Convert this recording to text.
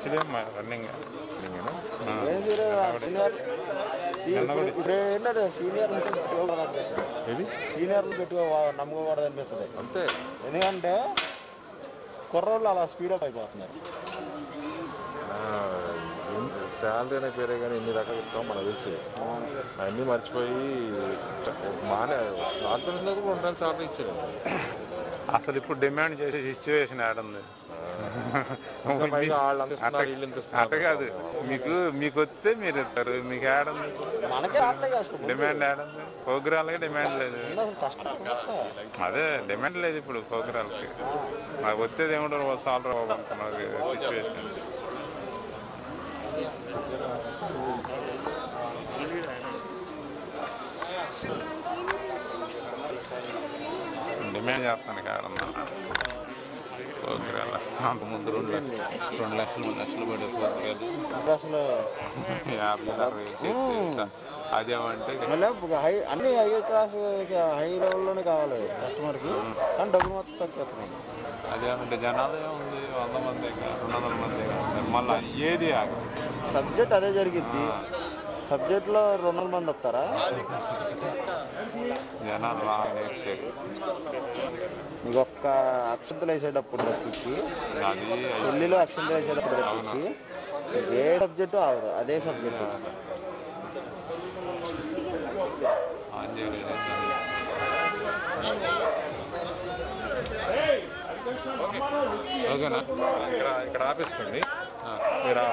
HD running senior ఇది సీనియర్లు పెట్టుకో నమ్మకూడదు అనిపిస్తుంది అంతే. ఎందుకంటే కుర్రోళ్ళు అలా స్పీడప్ అయిపోతున్నారు. శాలరీ అనే పేరే కానీ ఎన్ని రకాలు చెప్తామో మనకు తెలుసు. అవన్నీ మర్చిపోయి మానే నాలుగు కూడా 2 శాలరీ ఇచ్చాడు. అసలు ఇప్పుడు డిమాండ్ చేసే సిచ్యువేషన్ ఏడుంది. అట్ట కాదు, మీకు వస్తే మీరు ఇస్తారు, మీకు ఏడుంది డిమాండ్? ఏడుంది ప్రోగ్రాలకి డిమాండ్ లేదు. అదే డిమాండ్ లేదు ఇప్పుడు ప్రోగ్రాలకి. మాకు వచ్చేది ఏమిటో సాలరీ మనకి సిచ్యువేషన్. డిమాండ్ చేస్తాను కాదన్నా ప్రోగ్రాలు. అంతకుముందు 2 లక్షలు 3 లక్షలు పడే ప్రోగ్రాలు 50 అదేమంటే అన్ని హై క్లాస్ హై లెవెల్లోనే కావాలి కస్టమర్కి, కానీ డబ్బులు మొత్తం తక్కువ. అదేమంటే జనాలు ఏముంది 100 మంది 200 మంది మళ్ళీ ఏది ఆగదు. సబ్జెక్ట్ అదే జరిగిద్ది. సబ్జెక్ట్లో 200 మంది వస్తారా? జనాలు బాగా నేర్చారు. మీకు ఒక్క అక్షంతలు వేసేటప్పుడు తప్పించి, పెళ్ళిలో అక్షంతలు వేసేటప్పుడు తప్పించి ఏ సబ్జెక్టు ఆగదు. అదే సబ్జెక్టు. ఓకేనా? ఇక్కడ ఆపేసుకోండి మీరు.